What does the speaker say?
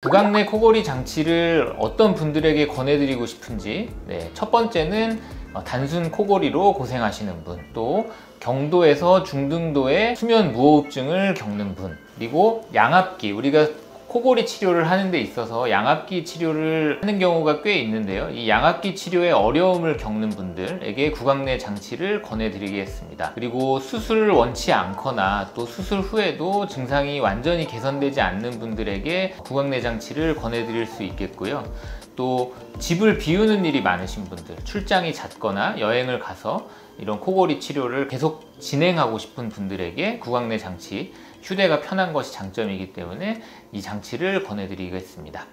구강내 코골이 장치를 어떤 분들에게 권해드리고 싶은지, 첫 번째는 단순 코골이로 고생하시는 분, 또 경도에서 중등도의 수면 무호흡증을 겪는 분, 그리고 양압기, 우리가 코골이 치료를 하는 데 있어서 양압기 치료를 하는 경우가 꽤 있는데요. 이 양압기 치료에 어려움을 겪는 분들에게 구강내 장치를 권해드리겠습니다. 그리고 수술을 원치 않거나 또 수술 후에도 증상이 완전히 개선되지 않는 분들에게 구강내 장치를 권해드릴 수 있겠고요. 또 집을 비우는 일이 많으신 분들, 출장이 잦거나 여행을 가서 이런 코골이 치료를 계속 진행하고 싶은 분들에게 구강내 장치, 휴대가 편한 것이 장점이기 때문에 이 장치를 권해드리겠습니다.